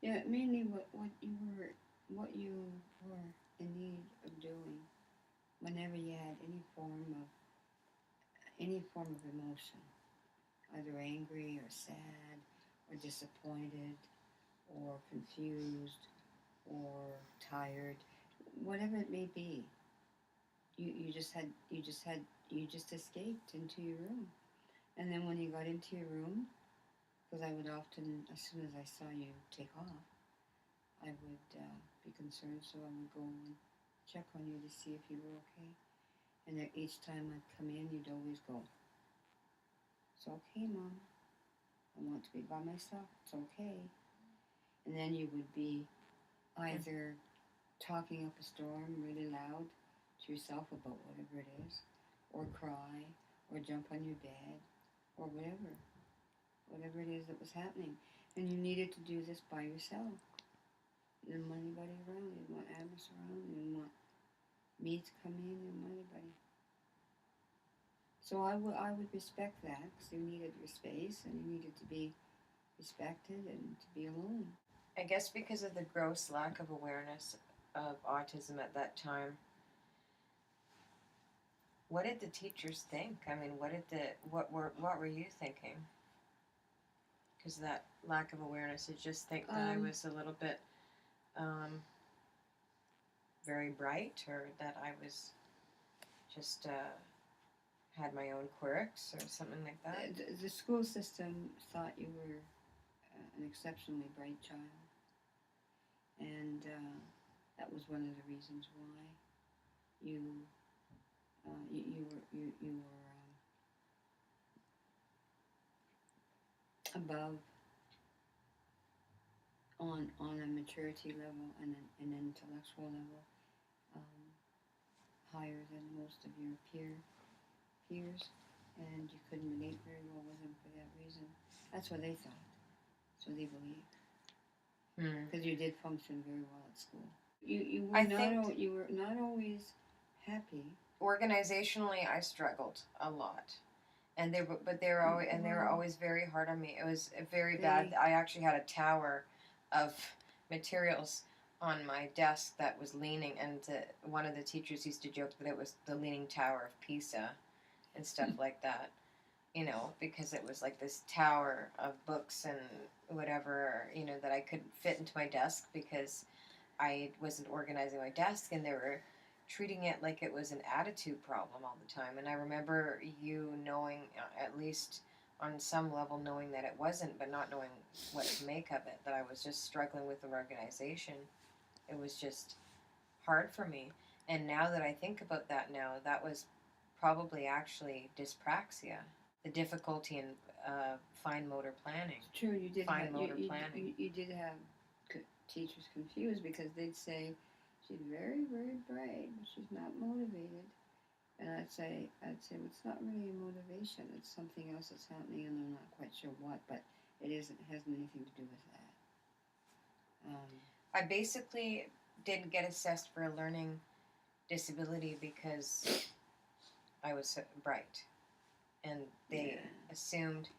Yeah, mainly what you were in need of doing whenever you had any form of emotion, either angry or sad or disappointed or confused or tired, whatever it may be. You just escaped into your room. And then when you got into your room, because I would often, as soon as I saw you take off, I would be concerned, so I would go and check on you to see if you were okay. And then each time I'd come in, you'd always go, "It's okay, Mom. I want to be by myself. It's okay." And then you would be either talking up a storm really loud to yourself about whatever it is, or cry, or jump on your bed, or whatever it is that was happening. And you needed to do this by yourself. You didn't want anybody around. You didn't want Agnes around. You didn't want me to come in. You didn't want anybody. So I would respect that because you needed your space and you needed to be respected and to be alone. I guess because of the gross lack of awareness of autism at that time, what did the teachers think? I mean, what were you thinking? Because that lack of awareness, did you just think that I was a little bit very bright, or that I was just had my own quirks or something like that? The school system thought you were an exceptionally bright child, and that was one of the reasons why you you were above on a maturity level and an intellectual level, um, higher than most of your peers, and you couldn't relate very well with them for that reason. That's what they thought. That's what they believed. Because you did function very well at school. You were not always happy. Organizationally, I struggled a lot, and they were always very hard on me. It was very bad. I actually had a tower of materials on my desk that was leaning, and one of the teachers used to joke that it was the Leaning Tower of Pisa and stuff like that, you know, because it was like this tower of books and whatever, you know, that I couldn't fit into my desk because I wasn't organizing my desk, and they were treating it like it was an attitude problem all the time. And I remember you knowing, at least on some level, knowing that it wasn't, but not knowing what to make of it, that I was just struggling with the organization. It was just hard for me. And now that I think about that now, that was probably actually dyspraxia, the difficulty in fine motor planning. It's true, you did you did have teachers confused because they'd say, "She's very, very bright, but she's not motivated." And I'd say, well, it's not really a motivation. It's something else that's happening, and I'm not quite sure what, but it isn't. It hasn't anything to do with that. I basically didn't get assessed for a learning disability because I was bright, and they assumed,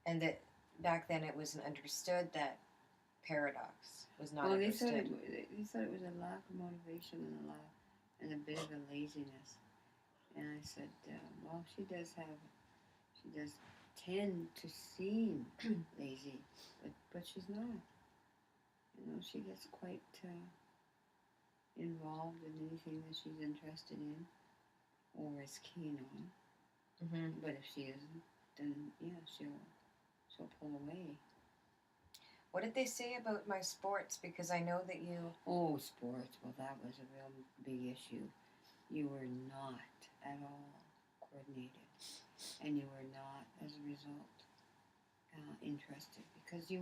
and that back then it wasn't understood that paradox was not understood. They thought it was a lack of motivation and a bit of a laziness. And I said, well, she does tend to seem lazy, but she's not. You know, she gets quite involved in anything that she's interested in or is keen on. But if she isn't, then yeah, she'll pull away. What did they say about my sports? Because I know that you... Oh, sports. Well, that was a real big issue. You were not at all coordinated. And you were not, as a result, interested. Because you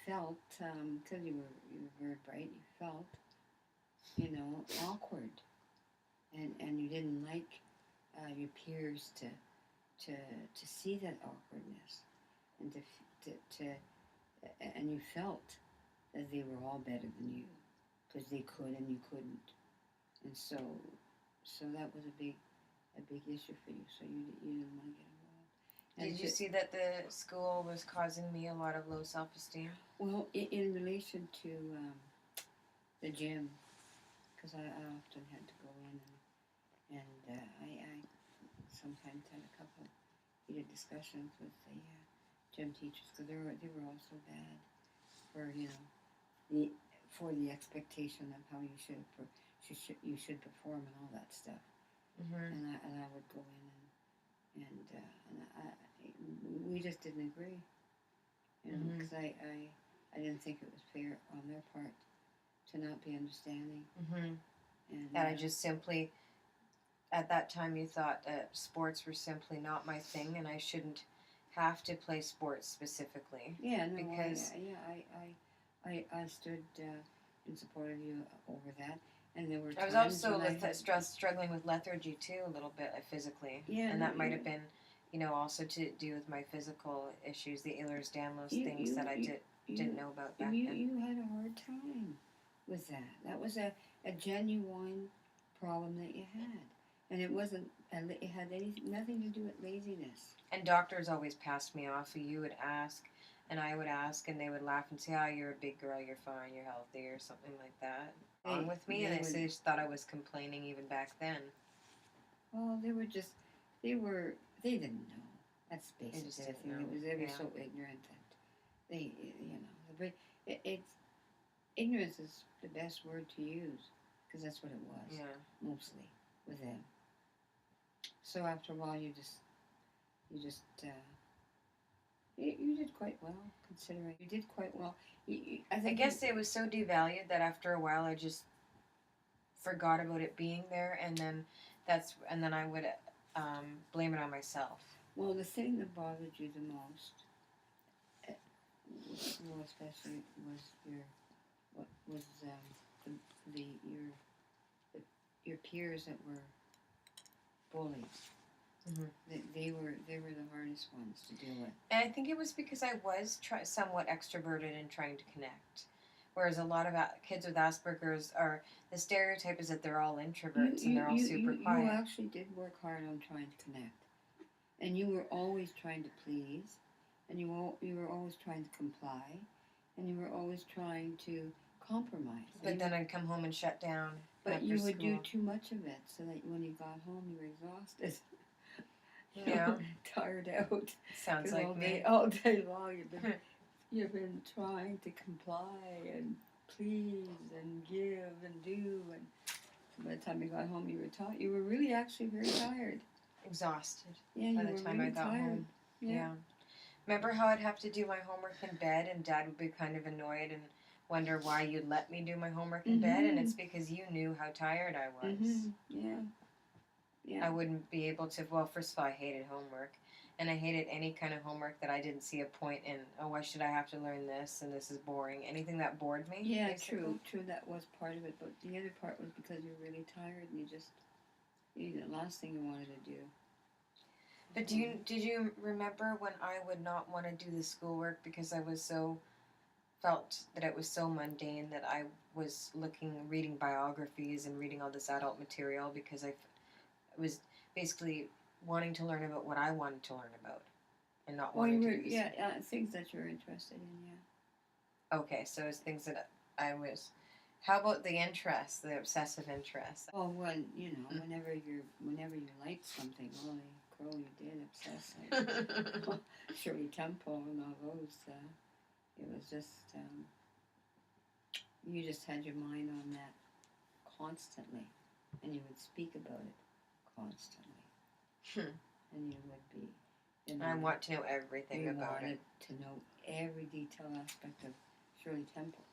felt, because you were very bright, you felt, awkward. And you didn't like your peers to see that awkwardness. And you felt that they were all better than you because they could and you couldn't, and so that was a big issue for you. So you didn't want to get involved, Did you see that the school was causing me a lot of low self-esteem? Well, in relation to the gym, because I often had to go in and I sometimes had a couple heated discussions with the gym teachers because they were all so bad for the expectation of how you should perform and all that stuff. Mm-hmm. And I would go in and we just didn't agree, because I didn't think it was fair on their part to not be understanding. Mm-hmm. And I just simply, at that time, you thought that sports were simply not my thing, and I shouldn't have to play sports specifically. Yeah, no, because I stood in support of you over that, and there were I was times also when struggling with lethargy too, a little bit physically. Yeah, and no, that might have been, also to do with my physical issues, the Ehlers-Danlos things that I didn't know about back then. You had a hard time with that. That was a genuine problem that you had, and it wasn't. It had nothing to do with laziness. And doctors always passed me off. So you would ask, and I would ask, and they would laugh and say, "Oh, you're a big girl. You're fine. You're healthy," or something like that. Wrong with me, and they just thought I was complaining even back then. Well, they didn't know. That's basically the thing. They were so ignorant that ignorance is the best word to use, because that's what it was. Yeah. Mostly with them. So after a while, you did quite well, considering you did quite well. I guess it was so devalued that after a while I just forgot about it being there, and then I would blame it on myself. Well, the thing that bothered you the most, especially, was your peers that were bullies. Mm-hmm. They were the hardest ones to deal with. And I think it was because I was somewhat extroverted and trying to connect. Whereas a lot of kids with Asperger's the stereotype is that they're all introverts and they're all super quiet. You actually did work hard on trying to connect. And you were always trying to please. And you were always trying to comply. And you were always trying to compromise. But then I'd come home and shut down. But you would do too much of it, so that when you got home you were exhausted. Yeah. Tired out. Sounds like me. All day long you've been trying to comply and please and give and do, and by the time you got home you were tired. You were really actually very tired. Exhausted. Yeah, by the time I got home. Yeah. Remember how I'd have to do my homework in bed, and Dad would be kind of annoyed and wonder why you'd let me do my homework in bed, and it's because you knew how tired I was. Yeah. I wouldn't be able to. Well, first of all, I hated homework, and I hated any kind of homework that I didn't see a point in. Oh, why should I have to learn this? And this is boring. Anything that bored me. Yeah, basically. true. That was part of it, but the other part was because you were really tired, and the last thing you wanted to do. But did you remember when I would not want to do the schoolwork because I felt that it was so mundane that I was reading biographies and reading all this adult material because I was basically wanting to learn about what I wanted to learn about, and not wanting to. Things that you're interested in. Yeah. Okay, so it's things that I was. How about the interests, the obsessive interests? Oh, well, whenever you liked something, holy crow, you did obsess. Like, Shirley Temple and all those. It was just you just had your mind on that constantly, and you would speak about it constantly, and you would be. I want to know everything about it. You wanted to know every detail aspect of Shirley Temple.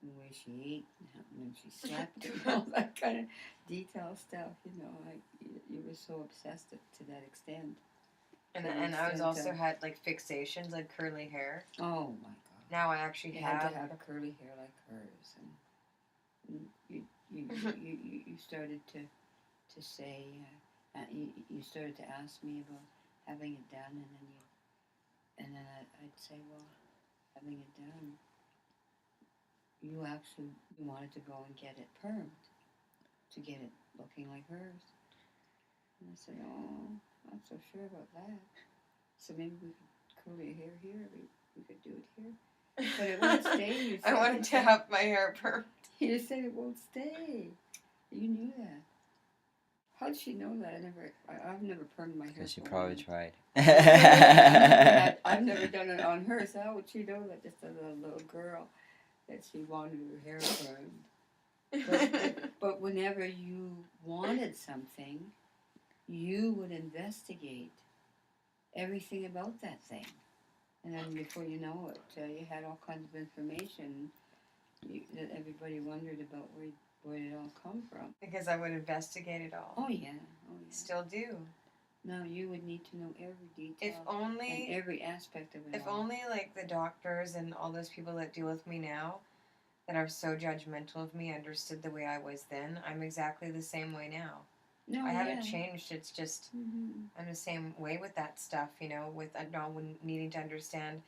The way she ate, and when she slept, and all that kind of detail stuff. You were so obsessed to that extent. And I was also had like fixations, like curly hair. Oh my God! Now I actually had to have curly hair like hers, and you started to say you started to ask me about having it done, and then I'd say, well, having it done. You wanted to go and get it permed, to get it looking like hers. And I said, oh, I'm not so sure about that. So maybe we could curl your hair here. We could do it here. But it won't stay, you I said. wanted to have my hair permed. You just said it won't stay. You knew that. How did she know that? I've never permed my hair. Because she for probably women. tried. I've never done it on her, so how would she know that just as a little girl that she wanted her hair permed? But whenever you wanted something, you would investigate everything about that thing. And then before you know it, you had all kinds of information that everybody wondered about where did it all come from. Because I would investigate it all. Oh, yeah. Still do. No, you would need to know every detail. If only... And every aspect of it. If only, like, the doctors and all those people that deal with me now that are so judgmental of me understood the way I was then. I'm exactly the same way now. No, I haven't changed. It's just Mm-hmm. I'm the same way with that stuff, you know, with not needing to understand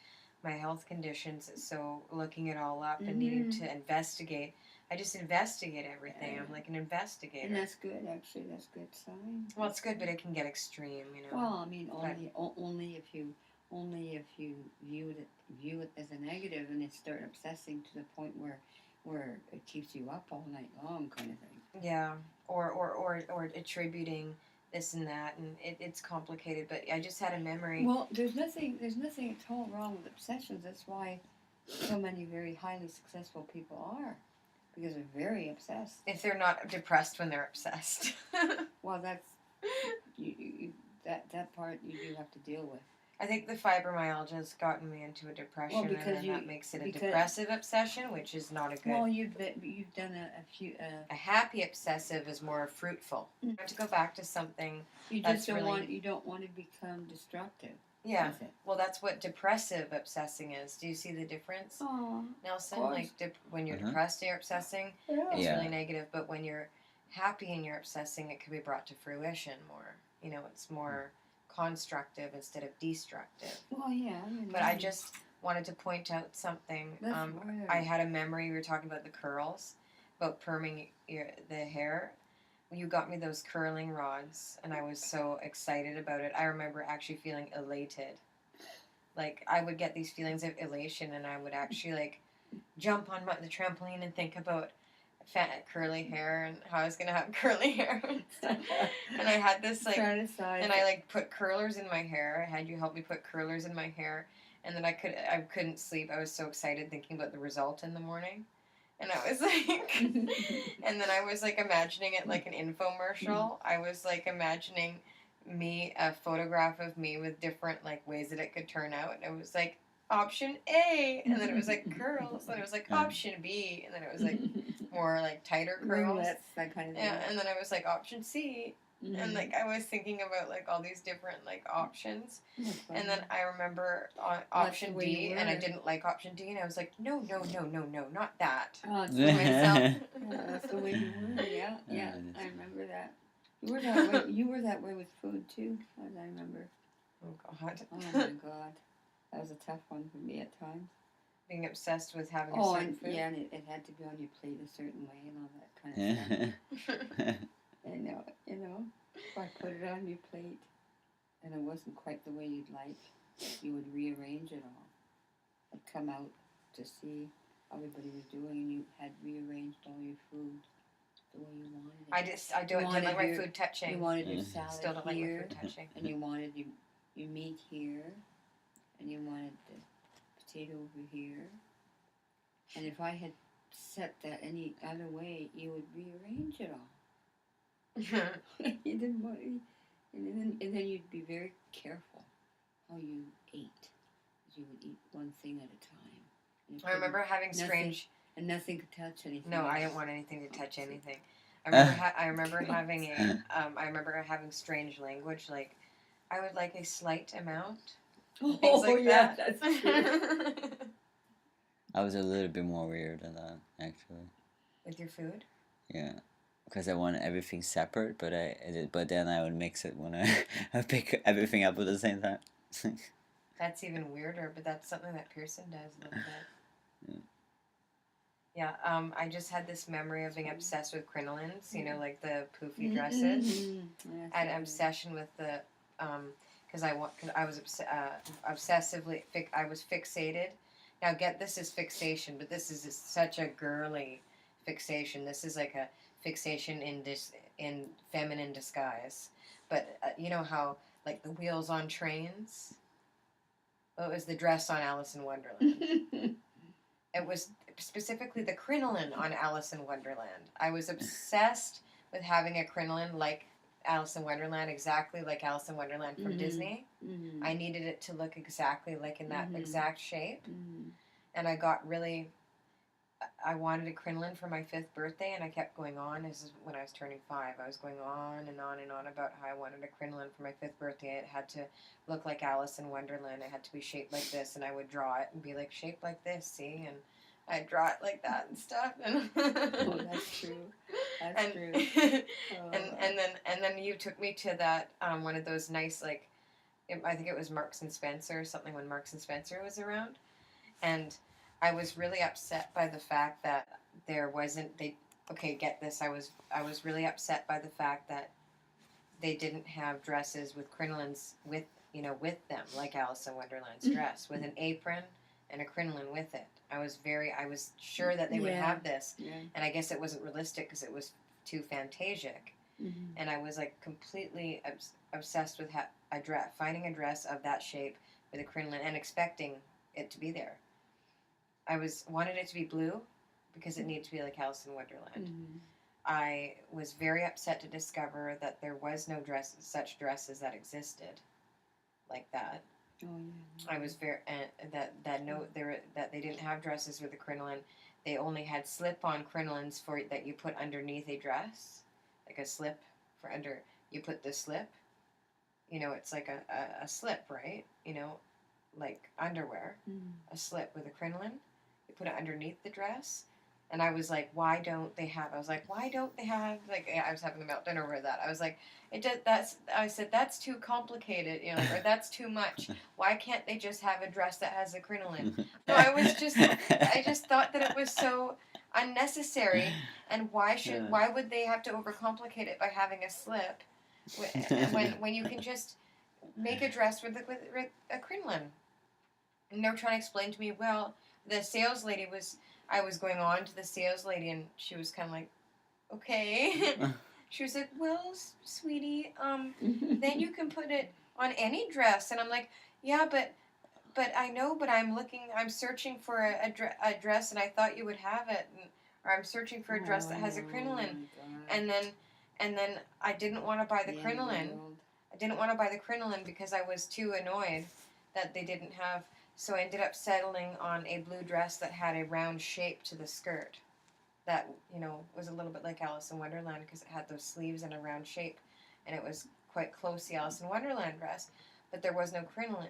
my health conditions. So looking it all up and needing to investigate. I just investigate everything. I'm like an investigator. And that's good, actually. That's a good sign. Well, it's good, but it can get extreme, you know. Well, I mean, only if you view it as a negative and it start obsessing to the point where it keeps you up all night long, kind of thing. Yeah, or attributing this and that, and it's complicated. But I just had a memory. Well, there's nothing at all wrong with obsessions. That's why so many very highly successful people are, because they're very obsessed. If they're not depressed when they're obsessed. Well, that's that part you do have to deal with. I think the fibromyalgia has gotten me into a depression, and then that makes it a depressive obsession, which is not a good. Well, you've done a few. A happy obsessive is more fruitful. I have to go back to something. You just don't want. You don't want to become destructive. Yeah. Well, that's what depressive obsessing is. Do you see the difference, Nelson? Like when you're depressed, you're obsessing. It's really negative, but when you're happy and you're obsessing, it can be brought to fruition more. You know, it's more constructive instead of destructive. Well, yeah. But I just wanted to point out something. I had a memory. We were talking about the curls, about perming the hair. You got me those curling rods, and I was so excited about it. I remember actually feeling elated. Like, I would get these feelings of elation, and I would actually, like, jump on the trampoline and think about curly hair and how I was going to have curly hair and stuff. And I had this, like, and I, like, put curlers in my hair. I had you help me put curlers in my hair, and then I couldn't sleep. I was so excited thinking about the result in the morning. And I was like, and then I was like imagining it like an infomercial. I was like imagining a photograph of me with different like ways that it could turn out. And it was like option A, and then it was like curls, and it was like option B, and then it was like more like tighter curls. That kind of thing. Yeah, and then I was like option C. And, like, I was thinking about, like, all these different, like, options. And then I remember option D, and I didn't like option D, and I was like, no, not that. Oh, it's myself. That's the way you were, yeah. I remember that. You were that way with food, too, as I remember. Oh, God. Oh, my God. That was a tough one for me at times. Being obsessed with having a certain food? Yeah, and it had to be on your plate a certain way and all that kind of stuff. And, you know, if I put it on your plate and it wasn't quite the way you'd like, you would rearrange it all. I'd come out to see how everybody was doing, and you had rearranged all your food the way you wanted it. I don't like my food touching. You wanted your salad Still don't here, like my food touching. and you wanted your meat here, and you wanted the potato over here. And if I had set that any other way, you would rearrange it all. You didn't want, and then you'd be very careful how you ate. You would eat one thing at a time. I remember having strange... And nothing could touch anything. No, I didn't want anything to touch anything. I remember having strange language, like, I would like a slight amount. Things like that. That's true. I was a little bit more weird than that, actually. With your food? Yeah. Because I want everything separate, but then I would mix it when I pick everything up at the same time. That's even weirder, but that's something that Pearson does a little bit. Yeah, I just had this memory of being obsessed with crinolines, you know, like the poofy dresses. I had an obsession with the because I was obsessively I was fixated. Now get this is fixation, but this is such a girly fixation. This is like a fixation in feminine disguise. But you know how like the wheels on trains. Well, it was the dress on Alice in Wonderland. It was specifically the crinoline on Alice in Wonderland. I was obsessed with having a crinoline like Alice in Wonderland, exactly like Alice in Wonderland from Disney. I needed it to look exactly like in that exact shape. And I got really, I wanted a crinoline for my 5th birthday, and I kept going on. This is when I was turning 5. I was going on and on and on about how I wanted a crinoline for my 5th birthday. It had to look like Alice in Wonderland. It had to be shaped like this, and I would draw it and be like, shaped like this, see? And I'd draw it like that and stuff. And oh, that's true. That's true. And then you took me to that one of those nice like, I think it was Marks and Spencer or something when Marks and Spencer was around, and I was really upset by the fact that there wasn't get this. I was really upset by the fact that they didn't have dresses with crinolines with them like Alice in Wonderland's dress with an apron and a crinoline with it. I was sure that they would have this, and I guess it wasn't realistic because it was too fantasic. And I was like completely obsessed with finding a dress of that shape with a crinoline and expecting it to be there. I wanted it to be blue because it needed to be like Alice in Wonderland. I was very upset to discover that there was no such dresses that existed like that. Oh yeah. I was very that they didn't have dresses with a crinoline. They only had slip-on crinolines that you put underneath a dress, like a slip for under. You put the slip. It's like a slip, right? Like underwear, a slip with a crinoline. You put it underneath the dress. And I was like, why don't they have, like, I was having a meltdown over that. I was like, I said, that's too complicated, or that's too much. Why can't they just have a dress that has a crinoline? No, I just thought that it was so unnecessary. And why would they have to overcomplicate it by having a slip when you can just make a dress with a crinoline? And they were trying to explain to me, well, I was going on to the sales lady, and she was kind of like, okay. She was like, well, sweetie, then you can put it on any dress. And I'm like, yeah, but I know, but I'm searching for a dress, and I thought you would have it. Or I'm searching for a dress that has a crinoline. And then I didn't want to buy the crinoline. I didn't want to buy the crinoline because I was too annoyed that they didn't have. So I ended up settling on a blue dress that had a round shape to the skirt. That, was a little bit like Alice in Wonderland because it had those sleeves and a round shape. And it was quite close to the Alice in Wonderland dress. But there was no crinoline.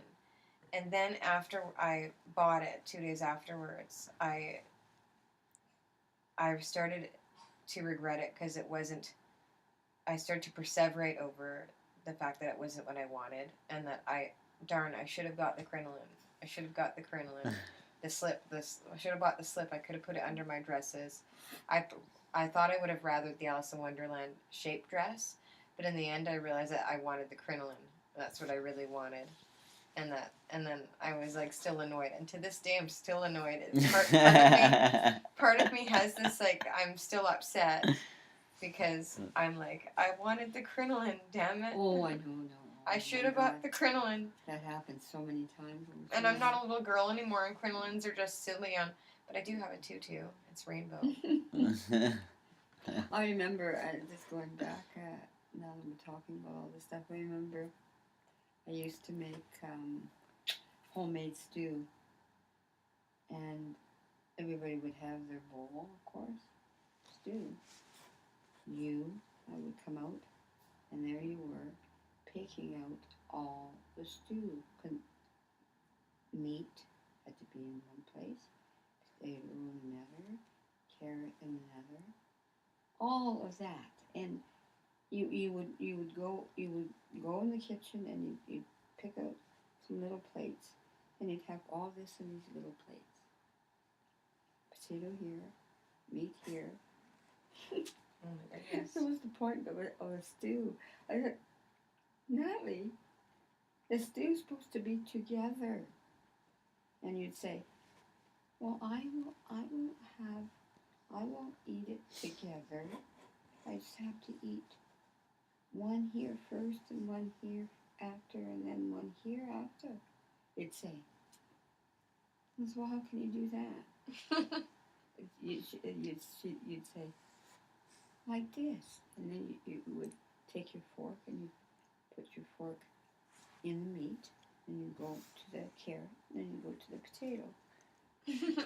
And then after I bought it, 2 days afterwards, I started to regret it because it wasn't... I started to perseverate over the fact that it wasn't what I wanted. And that I should have got the crinoline. I should have got the crinoline. The slip. I should have bought the slip. I could have put it under my dresses. I thought I would have rathered the Alice in Wonderland shape dress, but in the end I realized that I wanted the crinoline. That's what I really wanted. And then I was like still annoyed. And to this day I'm still annoyed. Part of me has this like I'm still upset because I'm like, I wanted the crinoline, damn it. Oh, I know. I should have bought the crinoline. That happens so many times. And I'm not a little girl anymore, and crinolines are just silly. But I do have a tutu. It's rainbow. I remember, just going back, now that we're talking about all this stuff, I remember I used to make homemade stew. And everybody would have their bowl, of course, stew. I would come out, and there you were, picking out all the stew. Meat had to be in one place, potato in another, carrot in another, all of that. And you would go in the kitchen and you'd pick out some little plates, and you'd have all this in these little plates. Potato here, meat here. Oh my goodness. That was the point of a stew. I said, Natalie, They're supposed to be together. And you'd say, well, I won't eat it together. I just have to eat one here first and one here after and then one here after. It'd say, well, how can you do that? You'd say, like this. And then you would take your fork and you put your fork in the meat, and you go to the carrot, and then you go to the potato.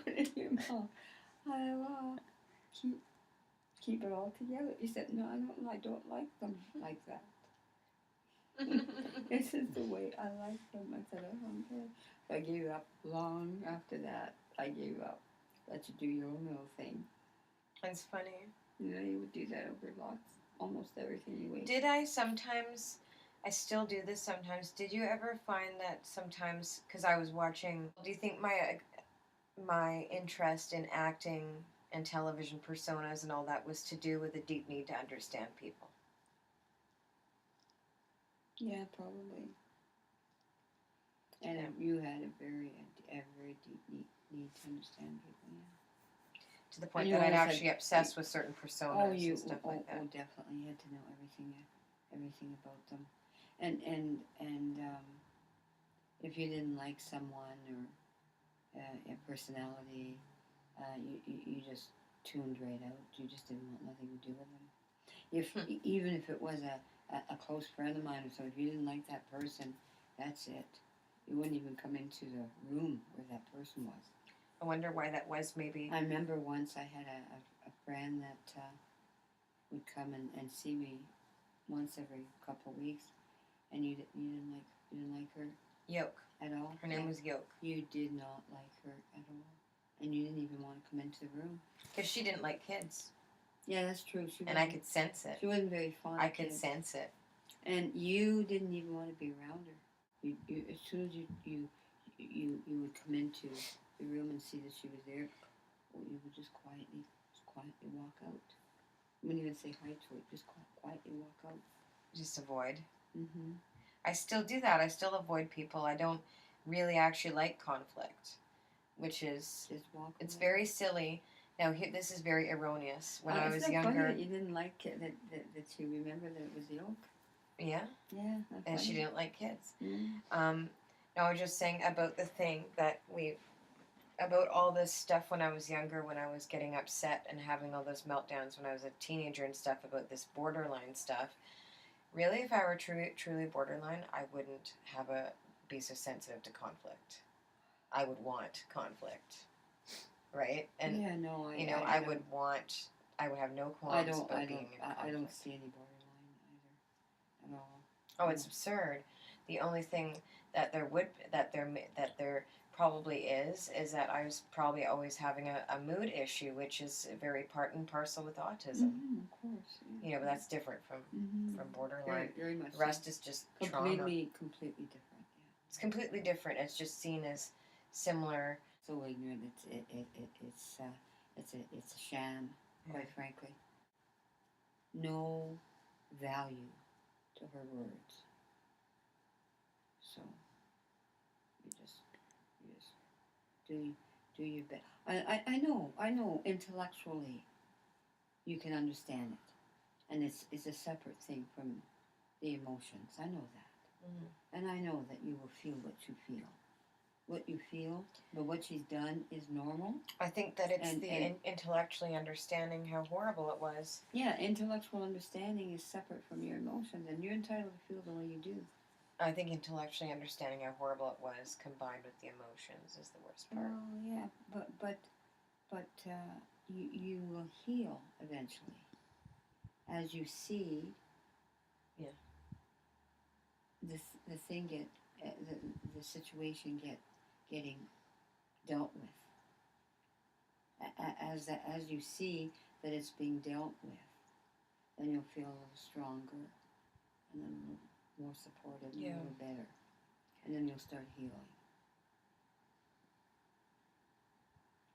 Put it in your mouth. Keep it all together. He said, no, I don't like them like that. This is the way I like them. I said, okay. So I gave up long after that. I gave up. Let you do your own little thing. That's funny. You know, you would do that over almost everything you ate. Did I sometimes, I still do this sometimes, did you ever find that sometimes, because I was watching, do you think my interest in acting and television personas and all that was to do with a deep need to understand people? Yeah, probably. And you had a very deep need to understand people, yeah. To the point that I'd actually obsess with certain personas and stuff like that. Oh, definitely. You had to know everything about them. And if you didn't like someone or a personality, you just tuned right out. You just didn't want nothing to do with them. Even if it was a close friend of mine or so, if you didn't like that person, that's it. You wouldn't even come into the room where that person was. I wonder why that was, maybe. I remember once I had a friend that would come and see me once every couple of weeks, and you didn't like her. Yoke. At all. Her name was Yoke. You did not like her at all, and you didn't even want to come into the room because she didn't like kids. Yeah, that's true. And I could sense it. She wasn't very fond. I could sense it. And you didn't even want to be around her. You as soon as you would come into the room and see that she was there, you would just quietly walk out. You wouldn't even say hi to her. Just quietly walk out. Just avoid. Mm-hmm. I still do that. I still avoid people. I don't really actually like conflict, which is just walk away. It's very silly. Now, this is very erroneous. When I was younger, funny that you didn't like it, that you remember that it was Yoke. Yeah. Yeah. And she didn't like kids. Mm-hmm. No, I was just saying about the thing that about all this stuff when I was younger, when I was getting upset and having all those meltdowns when I was a teenager and stuff about this borderline stuff. Really, if I were truly borderline, I wouldn't be so sensitive to conflict. I would want conflict, right? And yeah, no, I would have no qualms about being in conflict. I don't see any borderline either, at all. Oh, it's absurd. The only thing that there probably is that I was probably always having a mood issue, which is very part and parcel with autism. Mm-hmm, of course. Yeah. But that's different from borderline. Very much. The rest is just trauma. Completely different. Yeah. It's completely different. It's just seen as similar. So ignorant. It's a sham. Quite frankly. No value to her words. So you just do your best. I know intellectually you can understand it, and it's a separate thing from the emotions. I know that, and I know that you will feel what you feel, but what she's done is normal. I think that it's intellectually understanding how horrible it was. Yeah, intellectual understanding is separate from your emotions, and you're entitled to feel the way you do. I think intellectually understanding how horrible it was combined with the emotions is the worst part. Oh yeah, but you will heal eventually as you see. Yeah. The thing the situation getting dealt with. As you see that it's being dealt with, then you'll feel a little stronger, and then a little more supported, and a little better, and then you'll start healing.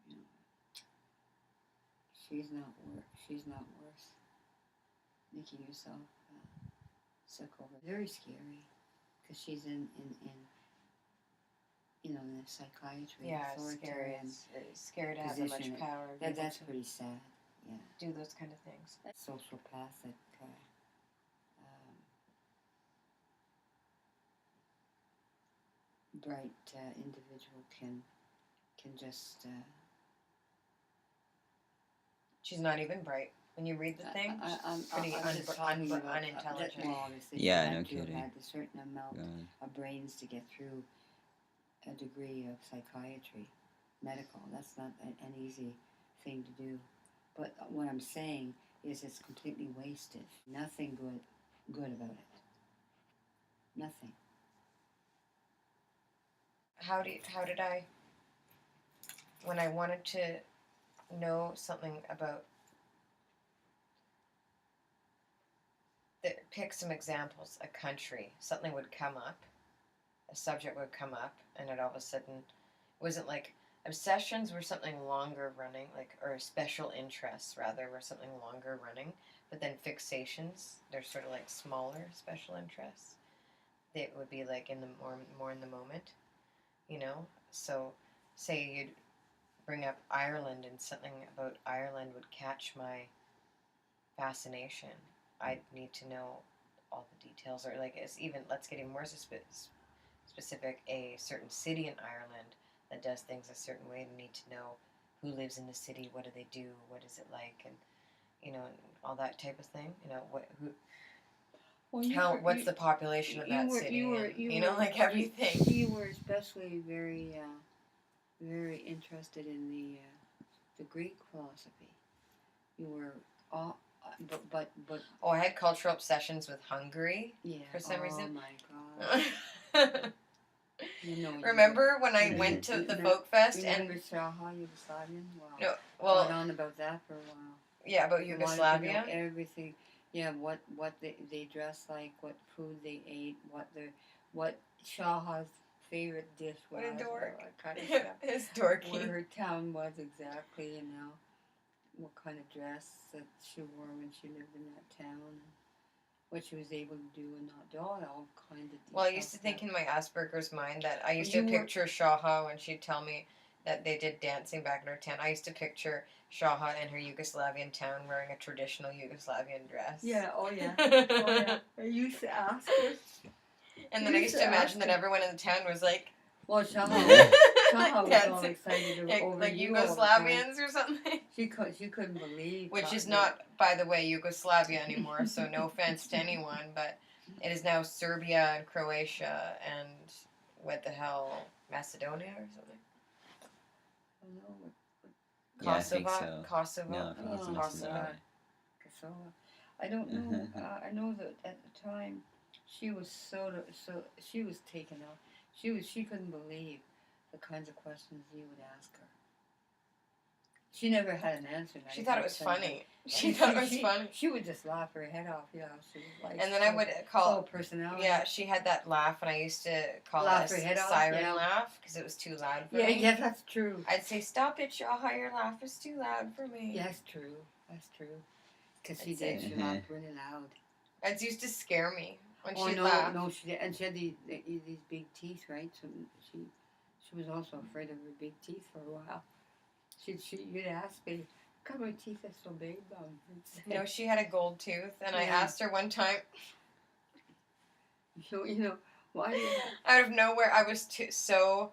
You know, she's not worth making yourself sick over. Very scary. because she's in you know, in the psychiatry. Yeah, it's scary. authoritarian It's scary to have that much position. power. That's pretty sad. Yeah. Do those kind of things. Sociopathic. Bright individual can just. She's not even bright. When you read the thing, she's pretty unintelligent. Well, obviously, Yeah, she no had to have kidding. had a certain amount God. of brains to get through a degree of psychiatry, medical. That's not an easy thing to do. But what I'm saying is it's completely wasted. Nothing good about it. Nothing. How did I, when I wanted to know something about, pick some examples, a country, something would come up, a subject would come up, and it all of a sudden, it wasn't like, obsessions were something longer running, like, or special interests, rather, were something longer running, but then fixations, they're sort of like smaller special interests. They would be like in the more in the moment, you know? So, say you'd bring up Ireland and something about Ireland would catch my fascination. I'd need to know all the details, or like, it's even, let's get even more specific, a certain city in Ireland that does things a certain way, and need to know who lives in the city, what do they do, what is it like, and, you know, all that type of thing, you know, what's the population of that city, you know, like everything. You were especially very interested in the Greek philosophy. You were but oh, I had cultural obsessions with Hungary. Yeah. For some reason. Oh my God. You know, remember when I went to the folk fest and Shaha Yugoslavian? Wow. No, well, on about that for a while. Yeah, about Yugoslavia. You know, everything. Yeah, what they dressed like, what food they ate, what Shaha's favorite dish was. What a dork. Kind of stuff. It's dorky. Where her town was exactly, you know, what kind of dress that she wore when she lived in that town, what she was able to do and not do, all kinds of details. Well, I used to think in my Asperger's mind that I used to picture Shaha when she'd tell me that they did dancing back in her town. I used to picture Shaha in her Yugoslavian town wearing a traditional Yugoslavian dress. Yeah, oh yeah. Oh yeah. I used to ask her. And then I used to imagine that everyone in the town was like, well, Shaha was all excited over like you Yugoslavians or something. She couldn't believe. Which is not, by the way, Yugoslavia anymore, so no offense to anyone, but it is now Serbia and Croatia and what the hell, Macedonia or something? I don't know. Yeah, I think so. Kosovo. No, I think it's Kosovo. I don't know. I know that at the time she was so she was taken out. She couldn't believe the kinds of questions you would ask her. She never had an answer. She thought it was funny. She thought it was funny. She would just laugh her head off. Yeah, she was like. And then I would call personality. Yeah, she had that laugh, and I used to call it a siren laugh because it was too loud for me. Yeah, that's true. I'd say, "Stop it, Shaha! Your laugh is too loud for me." Yeah, that's true. That's true. Because she did. She laughed really loud. It used to scare me when she no, laughed. No, she did, and she had these big teeth, right? So she was also afraid of her big teeth for a while. You'd ask me, "How come my teeth are so big?" No, she had a gold tooth, and I asked her one time. You know why? Do you out of nowhere, I was so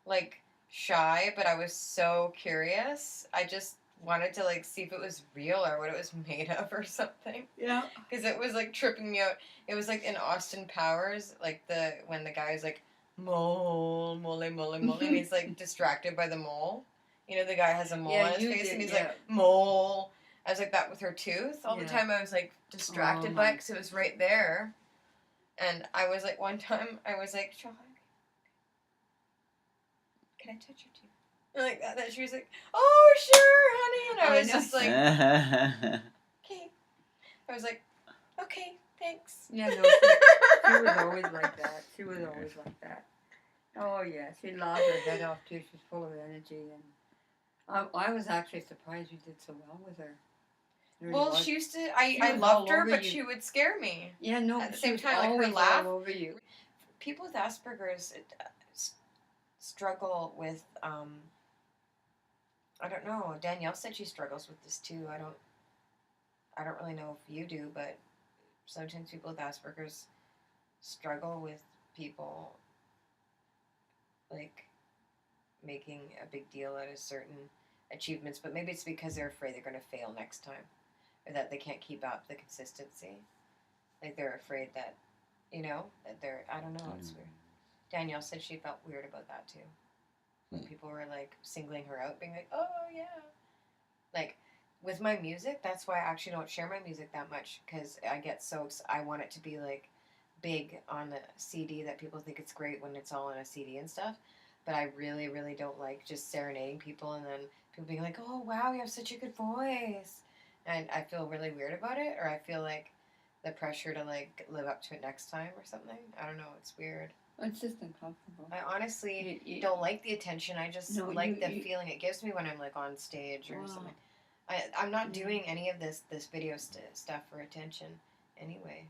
like shy, but I was so curious. I just wanted to like see if it was real or what it was made of or something. Yeah. Because it was like tripping me out. It was like in Austin Powers, like when the guy is like mole, mole, mole, mole, and he's like distracted by the mole. You know, the guy has a mole on his face, and he's like, mole. I was like that with her tooth. All the time I was like distracted by it because it was right there. And I was like, one time, I was like, Sean, can I touch your tooth? And like that. And she was like, oh, sure, honey. And I was just like, okay. I was like, okay, thanks. Yeah, no, she was always like that. She was always like that. Oh, yeah. She laughed her head off, too. She's full of energy. And I was actually surprised you did so well with her. Well, she used to. I loved her, but she would scare me. Yeah, no. At the same time, like her laugh. All over you. people with Asperger's struggle with, I don't know. Danielle said she struggles with this too. I don't really know if you do, but sometimes people with Asperger's struggle with people like making a big deal out of certain achievements, but maybe it's because they're afraid they're going to fail next time, or that they can't keep up the consistency. Like they're afraid that, that they're, I don't know, it's weird. Danielle said she felt weird about that too. When people were like singling her out, being like, oh yeah. Like with my music, that's why I actually don't share my music that much, because I get I want it to be like big on the CD, that people think it's great when it's all on a CD and stuff. But I really, really don't like just serenading people and then people being like, oh wow, you have such a good voice. And I feel really weird about it, or I feel like the pressure to like live up to it next time or something. I don't know, it's weird. It's just uncomfortable. I honestly don't like the attention. I just like the feeling it gives me when I'm like on stage or something. I'm not doing any of this video stuff for attention anyway.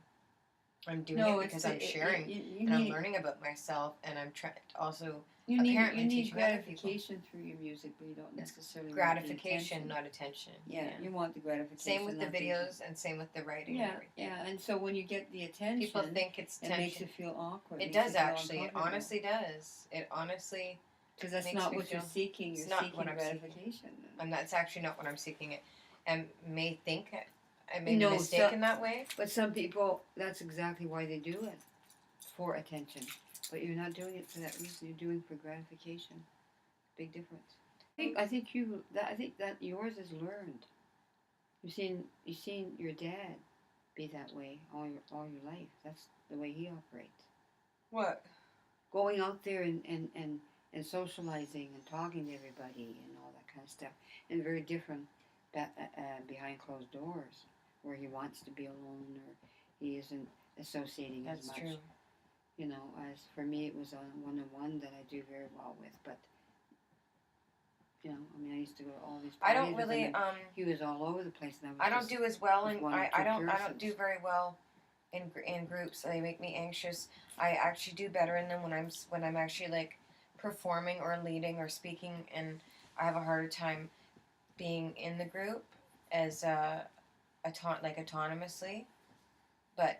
I'm doing it because I'm sharing and I'm learning about myself, and I'm also you apparently need teaching other people. gratification through your music, but you don't necessarily gratification, want not attention. Yeah, you want the gratification. Same with the videos and same with the writing. Yeah, yeah, and so when you get the attention, people think it's tension. It makes you feel awkward. It does actually. It honestly does. It honestly. Because that's not what you're seeking. You're seeking gratification. And that's actually not what I'm seeking. And may think I made a mistake in that way. But some people, that's exactly why they do it, for attention. But you're not doing it for that reason. You're doing it for gratification. Big difference. I think that yours is learned. You've seen your dad be that way all your life. That's the way he operates. What? Going out there and socializing and talking to everybody and all that kind of stuff, and very different behind closed doors, where he wants to be alone or he isn't associating as much. That's true. As for me, it was a one-on-one that I do very well with, but I used to go to all these parties. I don't really. He was all over the place, and I don't do as well, and I don't do very well in groups. They make me anxious. I actually do better in them when I'm actually like performing or leading or speaking, and I have a harder time being in the group as autonomously, but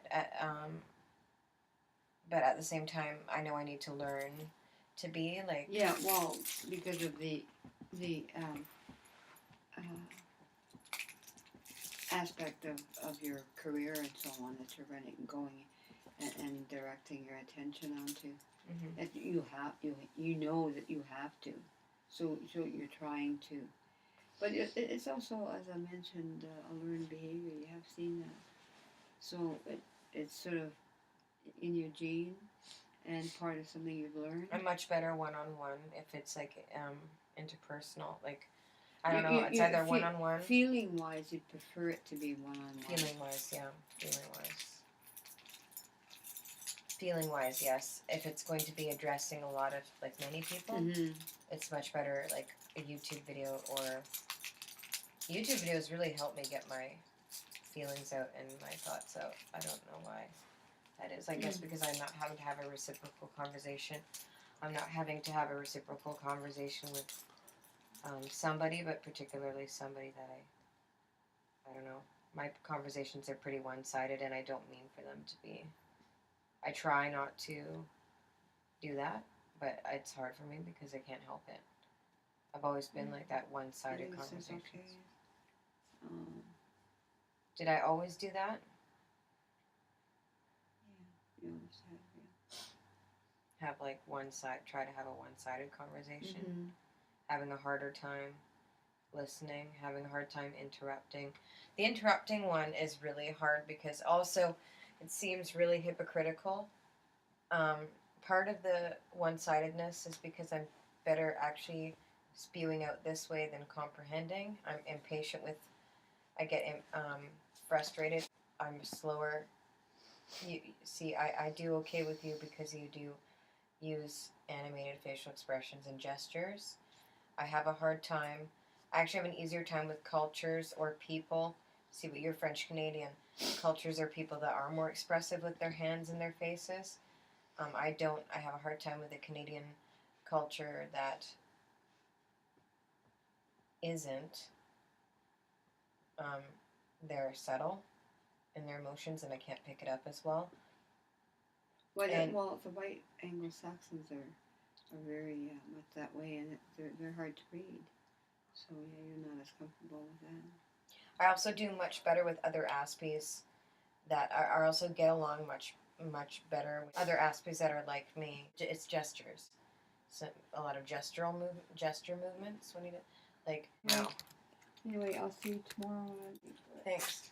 at the same time, I know I need to learn to be like. Yeah, well, because of the aspect of your career and so on that you're running and going and directing your attention onto, that you know that you have to, so you're trying to, but it's also, as I mentioned, a learned behavior. You have seen that, so it's sort of in your gene and part of something you've learned. I'm much better one-on-one if it's like interpersonal, like I don't know, it's either one-on-one. Feeling-wise, you prefer it to be one-on-one. Feeling-wise, yes. If it's going to be addressing a lot of, like, many people, it's much better, like, a YouTube video, or YouTube videos really help me get my feelings out and my thoughts out. I don't know why that is. I guess because I'm not having to have a reciprocal conversation. I'm not having to have a reciprocal conversation with somebody, but particularly somebody that I don't know. My conversations are pretty one-sided, and I don't mean for them to be. I try not to do that, but it's hard for me because I can't help it. I've always been like that one-sided conversation. Okay. Did I always do that? Yeah, you always have, yeah. Have like try to have a one-sided conversation. Having a harder time listening, having a hard time interrupting. The interrupting one is really hard because also it seems really hypocritical. Part of the one-sidedness is because I'm better actually spewing out this way than comprehending. I'm impatient with, I get frustrated. I'm slower. You see, I do okay with you because you do use animated facial expressions and gestures. I have a hard time. I actually have an easier time with cultures or people. See, but you're French Canadian. Cultures are people that are more expressive with their hands and their faces. I have a hard time with the Canadian culture that isn't. They're subtle in their emotions, and I can't pick it up as well. Well, the white Anglo-Saxons are very much that way, and they're hard to read. So yeah, you're not as comfortable with that. I also do much better with other Aspies that I also get along much better with other Aspies that are like me. It's gestures, so a lot of gesture movements when you do, like no. Anyway, I'll see you tomorrow. Thanks.